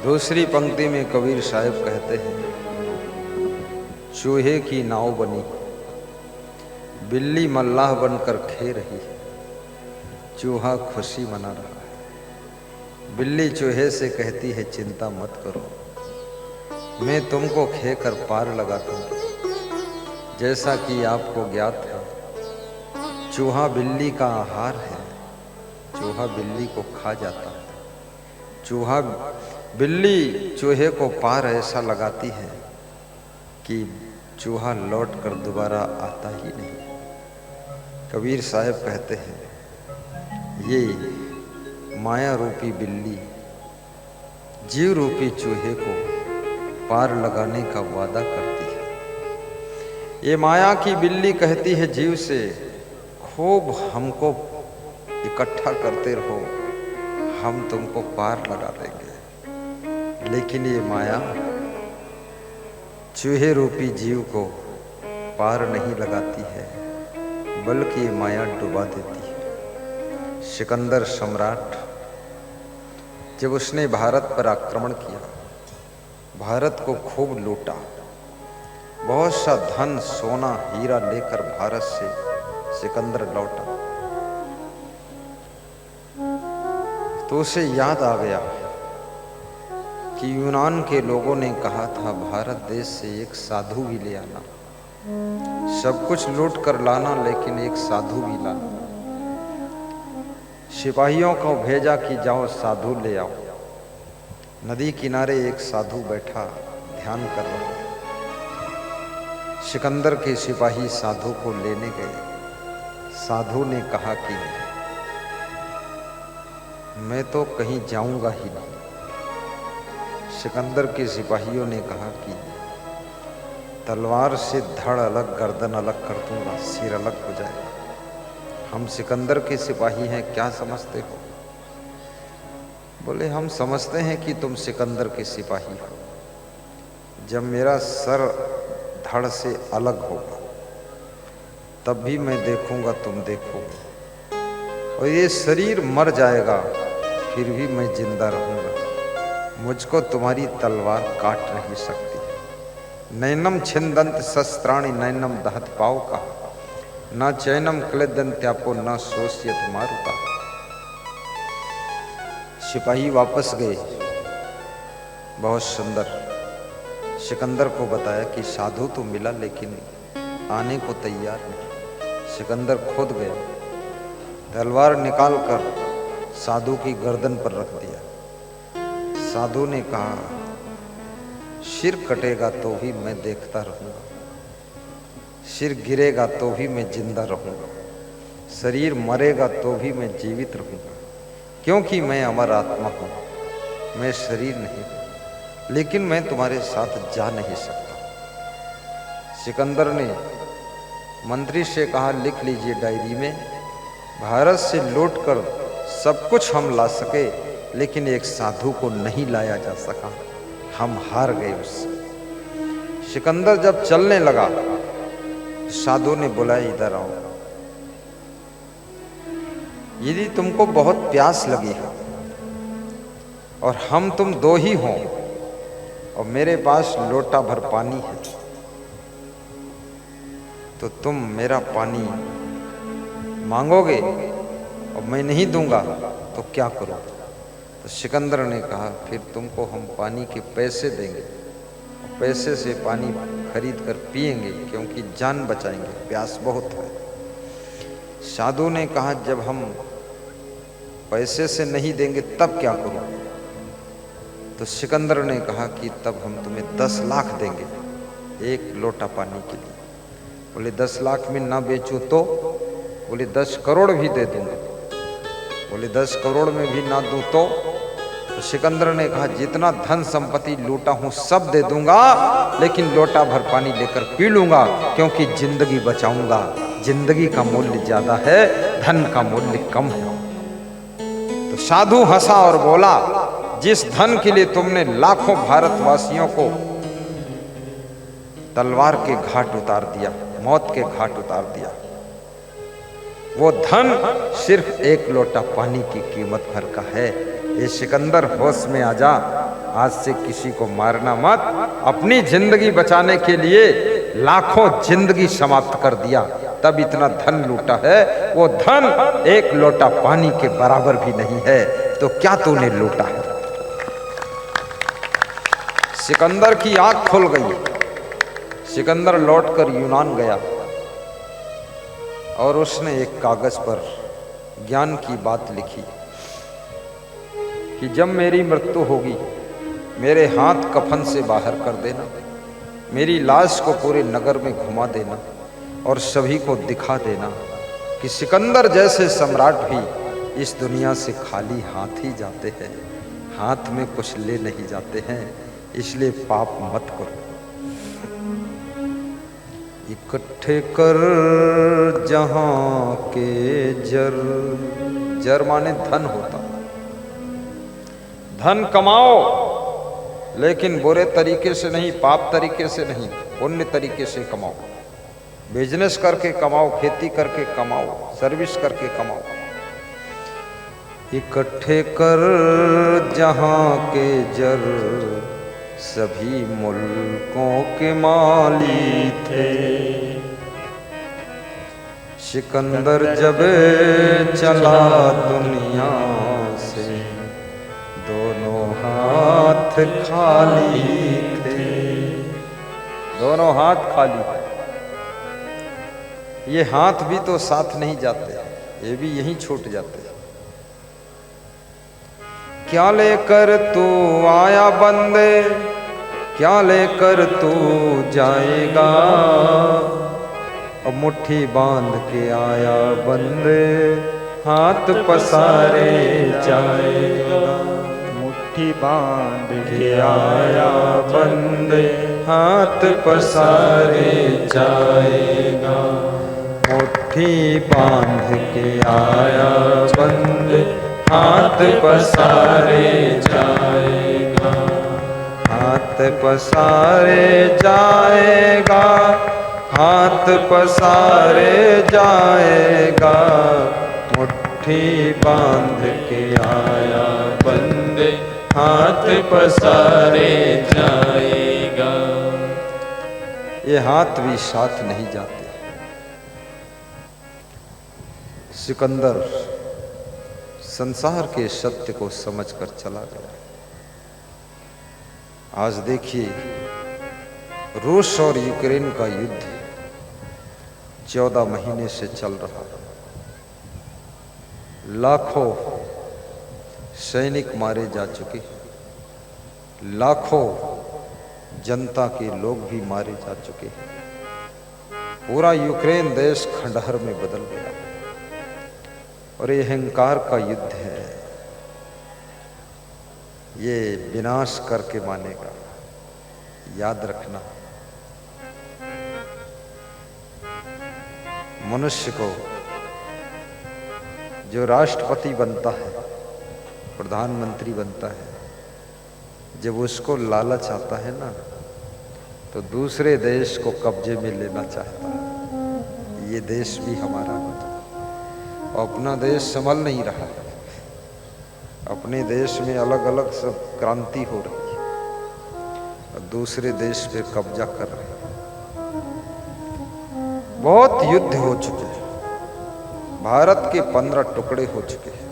दूसरी पंक्ति में कबीर साहब कहते हैं, चूहे की नाव बनी, बिल्ली मल्लाह बनकर खे रही है, चूहा खुशी मना रहा है। बिल्ली चूहे से कहती है, चिंता मत करो, मैं तुमको खे कर पार लगा दूंगी। जैसा कि आपको ज्ञात है, चूहा बिल्ली का आहार है, चूहा बिल्ली को खा जाता है। बिल्ली चूहे को पार ऐसा लगाती है कि चूहा लौट कर दोबारा आता ही नहीं। कबीर साहब कहते हैं, ये माया रूपी बिल्ली जीव रूपी चूहे को पार लगाने का वादा करती है। ये माया की बिल्ली कहती है जीव से, खूब हमको इकट्ठा करते रहो, हम तुमको पार लगा देंगे। लेकिन ये माया चूहे रूपी जीव को पार नहीं लगाती है, बल्कि ये माया डुबा देती है। सिकंदर सम्राट जब उसने भारत पर आक्रमण किया, भारत को खूब लूटा, बहुत सा धन सोना हीरा लेकर भारत से सिकंदर लौटा, तो उसे याद आ गया कि यूनान के लोगों ने कहा था, भारत देश से एक साधु भी ले आना, सब कुछ लूट कर लाना, लेकिन एक साधु भी लाना। सिपाहियों को भेजा कि जाओ साधु ले आओ। नदी किनारे एक साधु बैठा ध्यान कर रहा था। सिकंदर के सिपाही साधु को लेने गए। साधु ने कहा कि मैं तो कहीं जाऊंगा ही नहीं। सिकंदर के सिपाहियों ने कहा कि तलवार से धड़ अलग गर्दन अलग कर दूंगा, सिर अलग हो जाएगा। हम सिकंदर के सिपाही हैं, क्या समझते हो? बोले, हम समझते हैं कि तुम सिकंदर के सिपाही हो। जब मेरा सर धड़ से अलग होगा तब भी मैं देखूंगा, तुम देखोगे, और ये शरीर मर जाएगा फिर भी मैं जिंदा रहूंगा। मुझको तुम्हारी तलवार काट नहीं सकती। नैनम छिंदंत शस्त्राणि नैनम दहत पाव का, न चैनम क्लेदंत्यापो न शोष्यत मारुता। सिपाही वापस गए। बहुत सुंदर सिकंदर को बताया कि साधु तो मिला, लेकिन आने को तैयार नहीं। सिकंदर खुद गया, तलवार निकालकर साधु की गर्दन पर रख दिया। साधु ने कहा, सिर कटेगा तो भी मैं देखता रहूंगा, सिर गिरेगा तो भी मैं जिंदा रहूंगा, शरीर मरेगा तो भी मैं जीवित रहूंगा, क्योंकि मैं अमर आत्मा हूं, मैं शरीर नहीं हूं, लेकिन मैं तुम्हारे साथ जा नहीं सकता। सिकंदर ने मंत्री से कहा, लिख लीजिए डायरी में, भारत से लौटकर सब कुछ हम ला सके, लेकिन एक साधु को नहीं लाया जा सका, हम हार गए उससे। सिकंदर जब चलने लगा, साधु ने बुलाया, इधर आओ। यदि तुमको बहुत प्यास लगी हो और हम तुम दो ही हो और मेरे पास लोटा भर पानी है, तो तुम मेरा पानी मांगोगे और मैं नहीं दूंगा तो क्या करो? तो सिकंदर ने कहा, फिर तुमको हम पानी के पैसे देंगे, पैसे से पानी खरीद कर पिएंगे, क्योंकि जान बचाएंगे, प्यास बहुत है। साधु ने कहा, जब हम पैसे से नहीं देंगे तब क्या करूं? तो सिकंदर ने कहा कि तब हम तुम्हें 10 लाख देंगे एक लोटा पानी के लिए। बोले, 10 लाख में ना बेचूं तो? बोले, 10 करोड़ भी दे दूंगा। बोले, 10 करोड़ में भी ना दूं तो? सिकंदर ने कहा, जितना धन संपत्ति लूटा हूं सब दे दूंगा, लेकिन लोटा भर पानी लेकर पी लूंगा, क्योंकि जिंदगी बचाऊंगा। जिंदगी का मूल्य ज्यादा है, धन का मूल्य कम है। तो साधु हंसा और बोला, जिस धन के लिए तुमने लाखों भारतवासियों को तलवार के घाट उतार दिया, मौत के घाट उतार दिया, वो धन सिर्फ एक लोटा पानी की कीमत भर का है। ये सिकंदर, होश में आ जा, आज से किसी को मारना मत। अपनी जिंदगी बचाने के लिए लाखों जिंदगी समाप्त कर दिया, तब इतना धन लूटा है। वो धन एक लोटा पानी के बराबर भी नहीं है, तो क्या तूने लूटा है? सिकंदर की आंख खुल गई। सिकंदर लौटकर यूनान गया और उसने एक कागज पर ज्ञान की बात लिखी कि जब मेरी मृत्यु होगी, मेरे हाथ कफन से बाहर कर देना, मेरी लाश को पूरे नगर में घुमा देना और सभी को दिखा देना कि सिकंदर जैसे सम्राट भी इस दुनिया से खाली हाथ ही जाते हैं, हाथ में कुछ ले नहीं जाते हैं। इसलिए पाप मत करो। इकट्ठे कर जहां के जर, जर माने धन होता। धन कमाओ, लेकिन बुरे तरीके से नहीं, पाप तरीके से नहीं, पुण्य तरीके से कमाओ। बिजनेस करके कमाओ, खेती करके कमाओ, सर्विस करके कमाओ। इकट्ठे कर जहां के जर, सभी मुल्कों के माली थे। सिकंदर जब चला दुनिया से, दोनों हाथ खाली थे। दोनों हाथ खाली थे। ये हाथ भी तो साथ नहीं जाते, ये भी यहीं छूट जाते। क्या लेकर तू आया बंदे, क्या लेकर तू जाएगा? अब मुट्ठी बांध के आया बंदे, हाथ पसारे जाएगा। मुट्ठी बांध के आया बंदे, हाथ पसारे जाएगा। मुट्ठी बांध के आया बंदे, हाथ पसारे जाएगा। हाथ पसारे जाएगा, हाथ पसारे जाएगा। मुट्ठी बांध के आया बंदे, हाथ पसारे जाएगा। ये हाथ भी साथ नहीं जाते। सिकंदर संसार के सत्य को समझकर चला गया। आज देखिए, रूस और यूक्रेन का युद्ध 14 महीने से चल रहा है। लाखों सैनिक मारे जा चुके, लाखों जनता के लोग भी मारे जा चुके। पूरा यूक्रेन देश खंडहर में बदल गया और ये अहंकार का युद्ध है। ये विनाश करके मानेगा, याद रखना। मनुष्य को जो राष्ट्रपति बनता है, प्रधानमंत्री बनता है, जब उसको लालच आता है ना, तो दूसरे देश को कब्जे में लेना चाहता है। ये देश भी हमारा होता है। अपना देश संभल नहीं रहा है। अपने देश में अलग अलग सब क्रांति हो रही है और दूसरे देश पे कब्जा कर रहे हैं। बहुत युद्ध हो चुके हैं। भारत के 15 टुकड़े हो चुके हैं।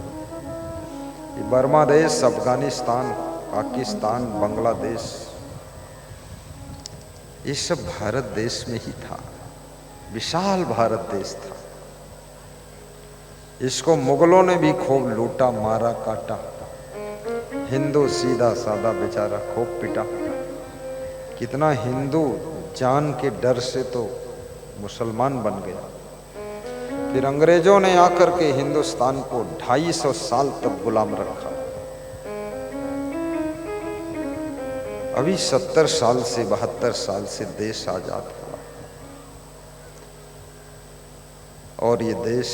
ये बर्मा देश, अफगानिस्तान, पाकिस्तान, बांग्लादेश, ये सब भारत देश में ही था। विशाल भारत देश था। इसको मुगलों ने भी खूब लूटा, मारा, काटा। हिंदू सीधा साधा बेचारा खूब पिटा। कितना हिंदू जान के डर से तो मुसलमान बन गया। फिर अंग्रेजों ने आकर के हिंदुस्तान को 250 साल तक गुलाम रखा। अभी 70 साल से 72 साल से देश आजाद हुआ और ये देश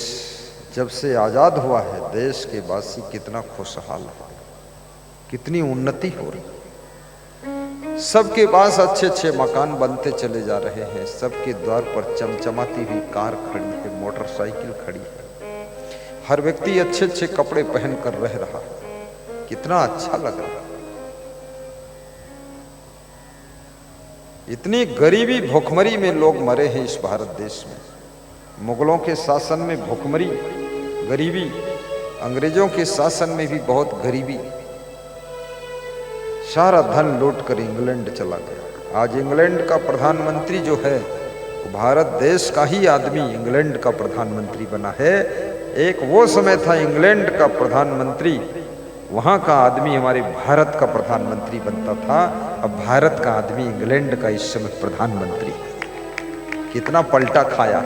जब से आजाद हुआ है, देश के वासी कितना खुशहाल है, कितनी उन्नति हो रही। सबके पास अच्छे अच्छे मकान बनते चले जा रहे हैं। सबके द्वार पर चमचमाती हुई कार खड़ी है, मोटरसाइकिल खड़ी है। हर व्यक्ति अच्छे अच्छे कपड़े पहन कर रह रहा है। कितना अच्छा लग रहा है। इतनी गरीबी भूखमरी में लोग मरे हैं इस भारत देश में। मुगलों के शासन में भूखमरी, गरीबी, अंग्रेजों के शासन में भी बहुत गरीबी। सारा धन लूट कर इंग्लैंड चला गया। आज इंग्लैंड का प्रधानमंत्री जो है वो भारत देश का ही आदमी इंग्लैंड का प्रधानमंत्री बना है। एक वो समय था इंग्लैंड का प्रधानमंत्री, वहां का आदमी हमारे भारत का प्रधानमंत्री बनता था। अब भारत का आदमी इंग्लैंड का इस समय प्रधानमंत्री है। कितना पलटा खाया।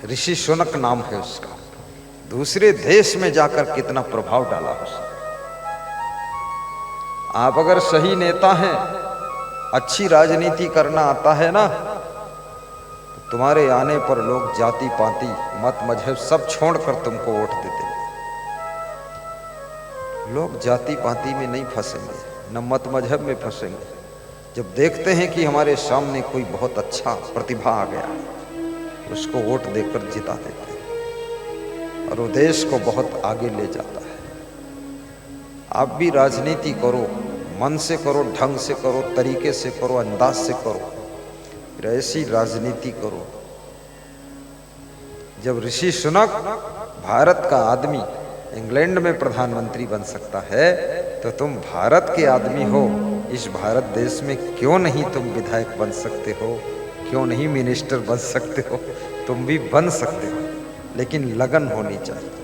ऋषि सुनक नाम है उसका। दूसरे देश में जाकर कितना प्रभाव डाला उसने। आप अगर सही नेता हैं, अच्छी राजनीति करना आता है ना, तो तुम्हारे आने पर लोग जाति पाति मत मजहब सब छोड़कर तुमको वोट देते। लोग जाति पाति में नहीं फंसेंगे, न मत मजहब में फंसेंगे। जब देखते हैं कि हमारे सामने कोई बहुत अच्छा प्रतिभा आ गया, उसको वोट देकर जिता देते हैं और वो देश को बहुत आगे ले जाता है। आप भी राजनीति करो, मन से करो, ढंग से करो, तरीके से करो, अंदाज से करो, फिर ऐसी राजनीति करो। जब ऋषि सुनक भारत का आदमी इंग्लैंड में प्रधानमंत्री बन सकता है, तो तुम भारत के आदमी हो, इस भारत देश में क्यों नहीं तुम विधायक बन सकते हो, क्यों नहीं मिनिस्टर बन सकते हो? तुम भी बन सकते हो, लेकिन लगन होनी चाहिए।